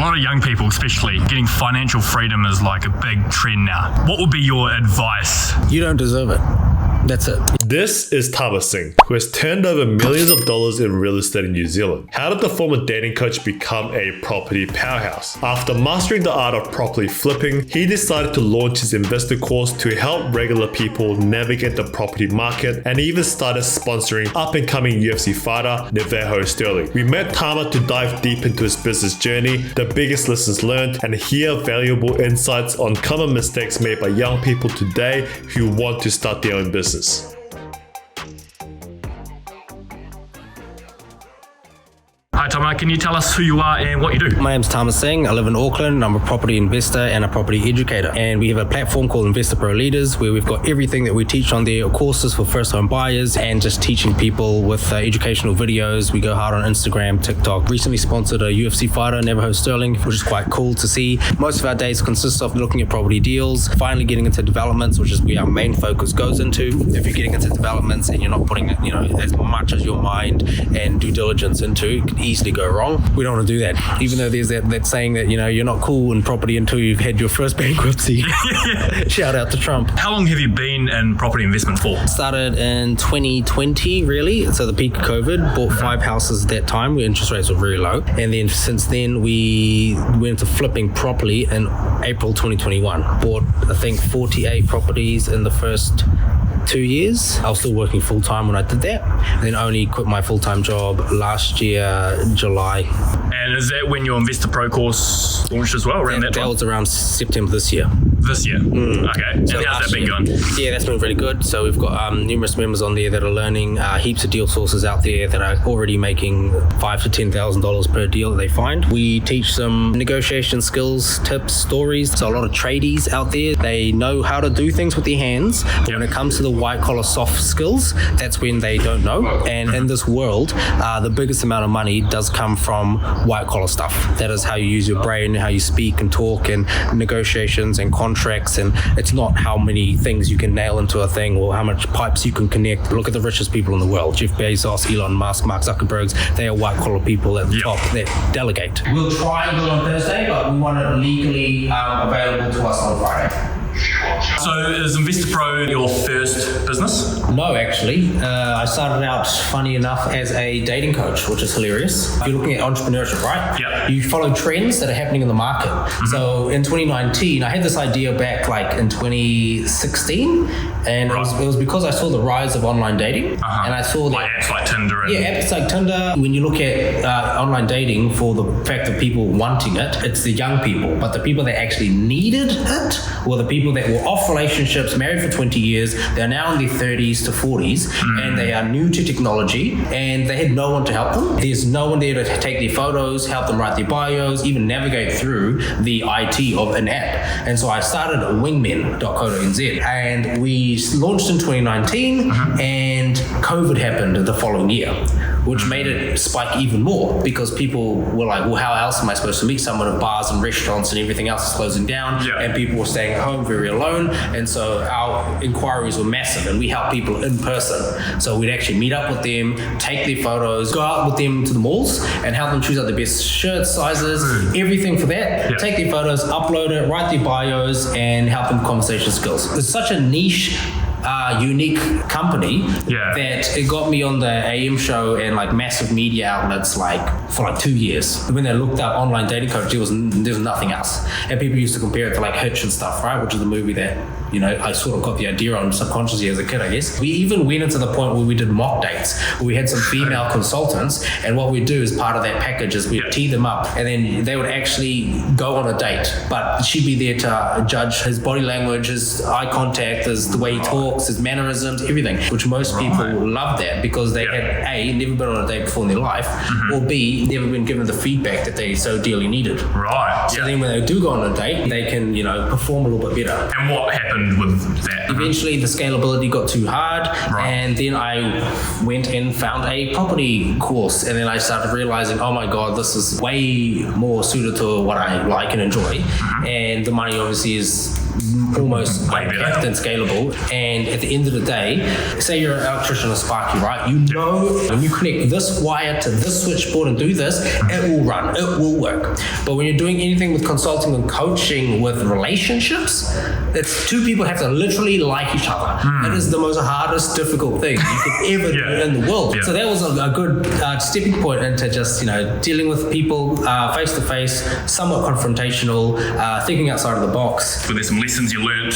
lot of young people, especially, getting financial freedom is like a big trend now. What would be your advice? You don't deserve it. That's it. This is Tama Singh, who has turned over millions of dollars in real estate in New Zealand. How did the former dating coach become a property powerhouse? After mastering the art of property flipping, he decided to launch his investor course to help regular people navigate the property market, and even started sponsoring up-and-coming UFC fighter Neveho Sterling. We met Tama to dive deep into his business journey, the biggest lessons learned, and hear valuable insights on common mistakes made by young people today who want to start their own business. Hi Tama, can you tell us who you are and what you do? My name's Tama Singh. I live in Auckland. I'm a property investor and a property educator. And we have a platform called InvestorPro Leaders, where we've got everything that we teach on there, courses for first home buyers, and just teaching people with educational videos. We go hard on Instagram, TikTok. Recently sponsored a UFC fighter, Neveho Sterling, which is quite cool to see. Most of our days consist of looking at property deals, finally getting into developments, which is where our main focus goes into. If you're getting into developments and you're not putting, as much as your mind and due diligence into, it can easily go wrong. We don't want to do that. Even though there's that saying that, you're not cool in property until you've had your first bankruptcy. Shout out to Trump. How long have you been in property investment for? Started in 2020, really. So the peak of COVID, bought 5 houses at that time where interest rates were very low. And then since then, we went to flipping properly in April 2021. Bought, I think, 48 properties in the first 2 years. I was still working full-time when I did that, and then only quit my full-time job last year, July. And is that when your InvestorPro course launched as well, around that time? That was around September this year. This year? Okay. And So how's that been going? Yeah, that's been really good. So we've got numerous members on there that are learning, heaps of deal sources out there that are already making $5,000 to $10,000 per deal that they find. We teach some negotiation skills, tips, stories. So a lot of tradies out there, they know how to do things with their hands, but when it comes to the white-collar soft skills, that's when they don't know. And in this world, the biggest amount of money does come from white-collar stuff. That is how you use your brain, how you speak and talk, and negotiations and contracts. And it's not how many things you can nail into a thing or how much pipes you can connect. Look at the richest people in the world: Jeff Bezos, Elon Musk, Mark Zuckerberg. They are white-collar people at the top that delegate. We'll try and do it on Thursday, but we want it legally available to us on Friday. So is InvestorPro your first business? No, actually. I started out, funny enough, as a dating coach, which is hilarious. You're looking at entrepreneurship, right? Yeah. You follow trends that are happening in the market. Mm-hmm. So in 2019, I had this idea back like in 2016, and it was because I saw the rise of online dating, and I saw that apps like Tinder. Apps like Tinder. When you look at online dating, for the fact of people wanting it, it's the young people, but the people that actually needed it were the people that were off relationships, married for 20 years. They're now in their 30s to 40s, and they are new to technology, and they had no one to help them. There's no one there to take their photos, help them write their bios, even navigate through the IT of an app. And so I started wingmen.co.nz, and we launched in 2019, and COVID happened the following year, which made it spike even more, because people were like, well, how else am I supposed to meet someone if bars and restaurants and everything else is closing down, and people were staying at home very alone. And so our inquiries were massive, and we help people in person. So we'd actually meet up with them, take their photos, go out with them to the malls and help them choose out the best shirts, sizes, everything for that. Take their photos, upload it, write their bios, and help them conversation skills. It's such a niche, unique company that it got me on the AM show and like massive media outlets for 2 years. When they looked up online dating coach, there was nothing else, and people used to compare it to like Hitch and stuff, right? Which is the movie that I sort of got the idea on subconsciously as a kid, I guess. We even went into the point where we did mock dates, where we had some female consultants, and what we do as part of that package is we tee them up, and then they would actually go on a date, but she'd be there to judge his body language, his eye contact, the way he talks, his mannerisms, everything, which most people love that, because they had A, never been on a date before in their life, or B, never been given the feedback that they so dearly needed. Right. So then when they do go on a date, they can, perform a little bit better. And what happened happened with that? Eventually, the scalability got too hard, and then I went and found a property course, and then I started realizing, oh my god, this is way more suited to what I like and enjoy, and the money obviously is almost uncapped and scalable. And at the end of the day, say you're an electrician or Sparky, right? You know, when you connect this wire to this switchboard and do this, it will run, it will work. But when you're doing anything with consulting and coaching with relationships, it's two people have to literally like each other. It is the most hardest, difficult thing you could ever do in the world. So that was a good stepping point into just, dealing with people face to face, somewhat confrontational, thinking outside of the box. Were there some lessons you learned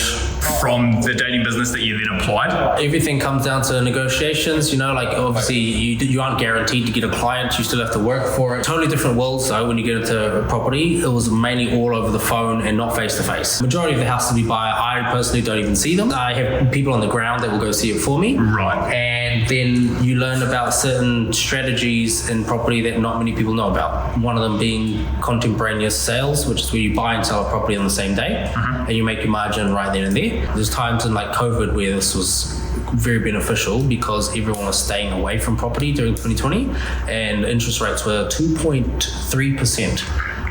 from the dating business that you then applied? Everything comes down to negotiations, obviously you aren't guaranteed to get a client, you still have to work for it. Totally different worlds though when you get into property. It was mainly all over the phone and not face to face. Majority of the houses we buy, I personally don't even see them. I have people on the ground that will go see it for me. Right. And then you learn about certain strategies in property that not many people know about. One of them being contemporaneous sales, which is where you buy and sell a property on the same day, and you make your margin right then and there. There's times in like COVID where this was very beneficial because everyone was staying away from property during 2020, and interest rates were 2.3%.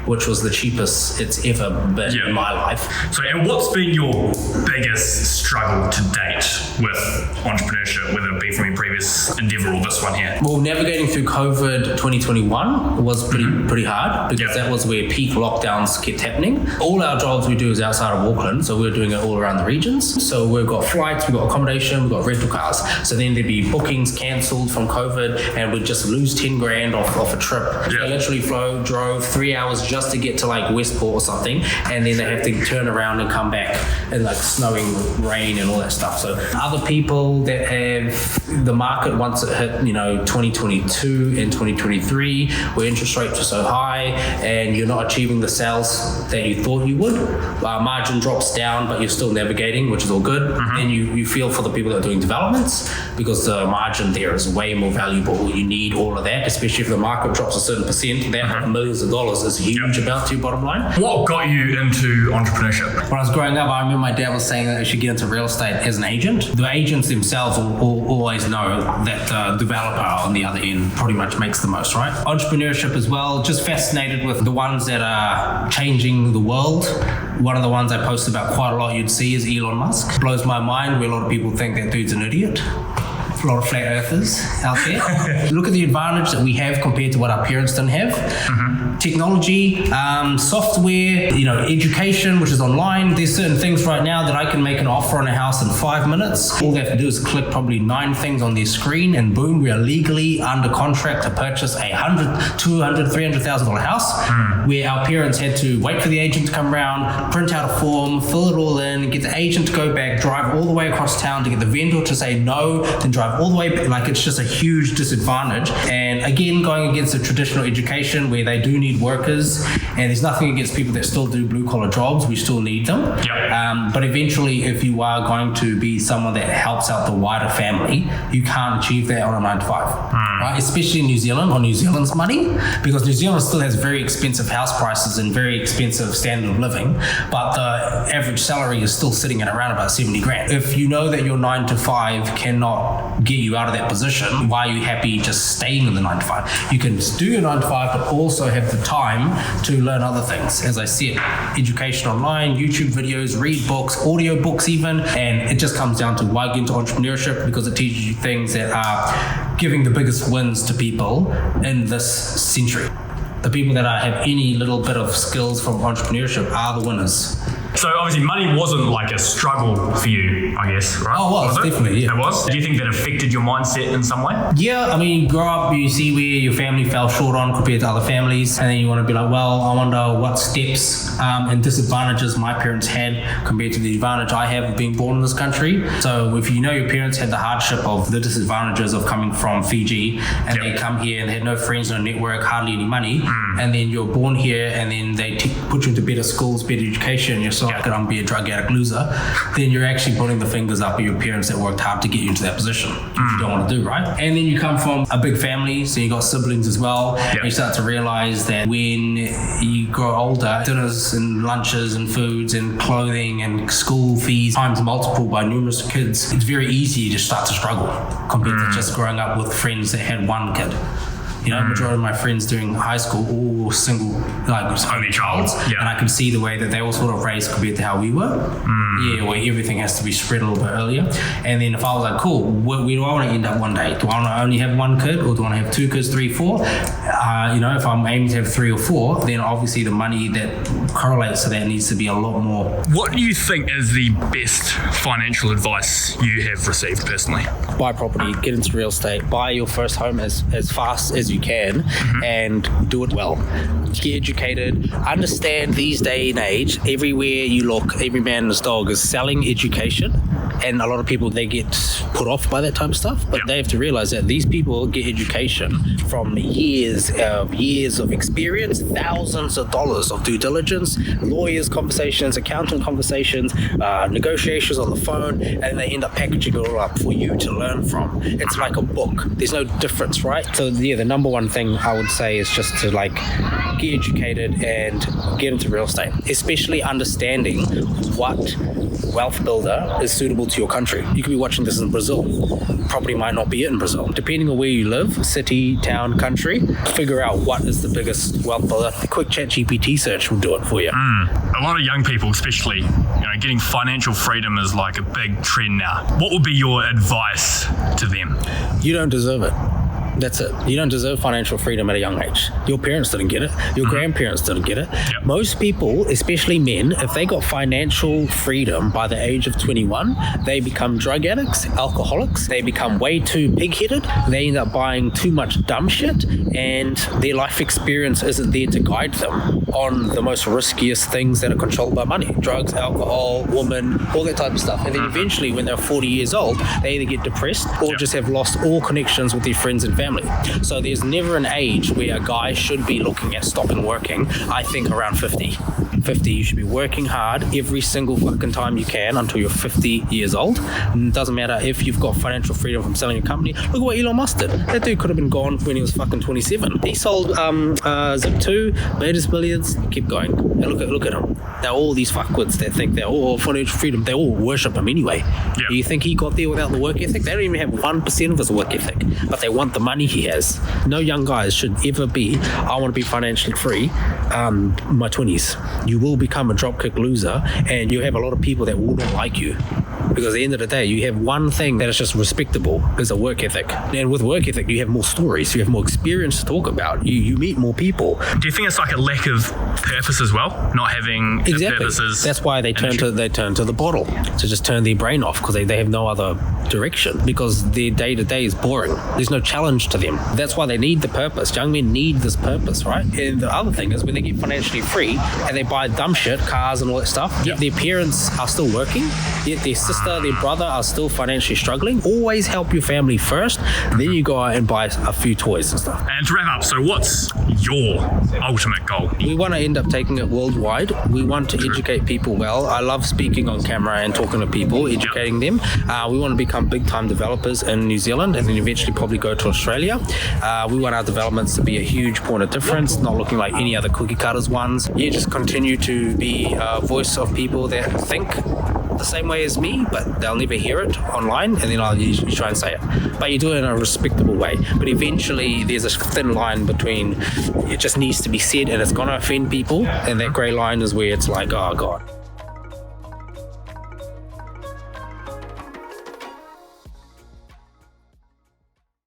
which was the cheapest it's ever been in my life. So, and what's been your biggest struggle to date with entrepreneurship, whether it be from your previous endeavor or this one here? Well, navigating through COVID 2021 was pretty hard because that was where peak lockdowns kept happening. All our jobs we do is outside of Auckland, so we're doing it all around the regions. So we've got flights, we've got accommodation, we've got rental cars. So then there'd be bookings cancelled from COVID and we'd just lose 10 grand off a trip. So I literally drove 3 hours just to get to like Westport or something, and then they have to turn around and come back in like snowing, rain and all that stuff. So other people that have the market once it hit 2022 and 2023 where interest rates were so high and you're not achieving the sales that you thought you would, margin drops down but you're still navigating, which is all good. And you feel for the people that are doing developments because the margin there is way more valuable. You need all of that, especially if the market drops a certain percent. That millions of dollars is huge amount to your bottom line. What got you into entrepreneurship? When I was growing up, I remember my dad was saying that I should get into real estate as an agent. The agents themselves will always know that the developer on the other end pretty much makes the most, right? Entrepreneurship as well, just fascinated with the ones that are changing the world. One of the ones I post about quite a lot you'd see is Elon Musk. Blows my mind where a lot of people think that dude's an idiot. A lot of flat earthers out there. Look at the advantage that we have compared to what our parents didn't have. Technology, software, education, which is online. There's certain things right now that I can make an offer on a house in 5 minutes. All they have to do is click probably 9 things on their screen and boom, we are legally under contract to purchase a $100,000, $200,000, $300,000 house where our parents had to wait for the agent to come around, print out a form, fill it all in, get the agent to go back, drive all the way across town to get the vendor to say no, then drive all the way back. Like, it's just a huge disadvantage. And again, going against the traditional education where they do need workers, and there's nothing against people that still do blue collar jobs, we still need them. But eventually, if you are going to be someone that helps out the wider family, you can't achieve that on a 9 to 5, right? Especially in New Zealand, on New Zealand's money, because New Zealand still has very expensive house prices and very expensive standard of living, but the average salary is still sitting at around about 70 grand. If you know that your 9 to 5 cannot get you out of that position, why are you happy just staying in the 9 to 5? You can do your 9 to 5, but also have the time to learn other things. As I said, education online, YouTube videos, read books, audio books even, and it just comes down to why get into entrepreneurship, because it teaches you things that are giving the biggest wins to people in this century. The people that have any little bit of skills from entrepreneurship are the winners. So obviously money wasn't like a struggle for you, I guess, right? Oh, well, definitely, yeah. It was? Do you think that affected your mindset in some way? Yeah, I mean, you grow up, you see where your family fell short on compared to other families, and then you want to be like, well, I wonder what steps and disadvantages my parents had compared to the advantage I have of being born in this country. So if you know your parents had the hardship of the disadvantages of coming from Fiji, and they come here and they had no friends, no network, hardly any money, and then you're born here, and then they put you into better schools, better education, you're so so I could be a drug addict loser, then you're actually putting the fingers up at your parents that worked hard to get you into that position, which you don't want to do, right? And then you come from a big family, so you got siblings as well. Yep. You start to realize that when you grow older, dinners and lunches and foods and clothing and school fees times multiple by numerous kids, it's very easy to start to struggle compared to just growing up with friends that had one kid. You know, majority of my friends during high school, all single, like Only child, yeah. and I could see the way that they were sort of raised compared to how we were. Yeah, where everything has to be spread a little bit earlier. And then if I was like, cool, where do I want to end up one day? Do I want to only have one kid, or do I want to have 2 kids, 3, 4? You know, if I'm aiming to have 3 or 4, then obviously the money that correlates to that needs to be a lot more. What do you think is the best financial advice you have received personally? Buy property, get into real estate, buy your first home as fast as you can, and do it well. Get educated. Understand these day and age, everywhere you look, every man and his dog is selling education. And a lot of people, they get put off by that type of stuff, but they have to realize that these people get education from years of experience, thousands of dollars of due diligence, lawyers' conversations, accountant conversations, negotiations on the phone, and they end up packaging it all up for you to learn from. It's like a book. There's no difference, right? So yeah, the number one thing I would say is just to like get educated and get into real estate, especially understanding what wealth builder is suitable to your country. You could be watching this in Brazil. Property might not be it in Brazil. Depending on where you live, city, town, country, figure out what is the biggest wealth builder. A quick ChatGPT search will do it for you. A lot of young people, especially, getting financial freedom is like a big trend now. What would be your advice to them? You don't deserve it. That's it. You don't deserve financial freedom at a young age. Your parents didn't get it. Your grandparents didn't get it. Yep. Most people, especially men, if they got financial freedom by the age of 21, they become drug addicts, alcoholics. They become way too pig-headed. They end up buying too much dumb shit, and their life experience isn't there to guide them on the most riskiest things that are controlled by money. Drugs, alcohol, women, all that type of stuff. And then eventually, when they're 40 years old, they either get depressed or just have lost all connections with their friends and family. So there's never an age where a guy should be looking at stopping working. I think around 50. 50, you should be working hard every single fucking time you can until you're 50 years old. And it doesn't matter if you've got financial freedom from selling a company. Look at what Elon Musk did. That dude could have been gone when he was fucking 27. He sold Zip2, made his millions, keep going. And look at him. They're all these fuckwits that think they're all financial freedom. They all worship him anyway. Yeah. Do you think he got there without the work ethic? They don't even have 1% of his work ethic, but they want the money he has. No young guys should ever be, I want to be financially free, my 20s. You will become a dropkick loser, and you have a lot of people that will not like you. Because at the end of the day, you have one thing that is just respectable, is a work ethic. And with work ethic, you have more stories, you have more experience to talk about. You meet more people. Do you think it's like a lack of purpose as well? Not having purposes? That's why they turn to the bottle, to just turn their brain off, because they have no other direction, because their day-to-day is boring. There's no challenge to them. That's why they need the purpose. Young men need this purpose, right? And the other thing is, when they get financially free and they buy dumb shit, cars and all that stuff, yet their parents are still working, yet their sister, their brother are still financially struggling. Always help your family first, then you go out and buy a few toys and stuff. And to wrap up, so what's your ultimate goal? We want to end up taking it worldwide. We want to educate people well. I love speaking on camera and talking to people, educating them. We want to become big-time developers in New Zealand, and then eventually probably go to Australia. We want our developments to be a huge point of difference, not looking like any other cookie cutters ones. Yeah, just continue to be a voice of people that think the same way as me, but they'll never hear it online, and then I'll usually try and say it. But you do it in a respectable way. But eventually there's a thin line between, it just needs to be said and it's going to offend people, and that grey line is where it's like, oh God.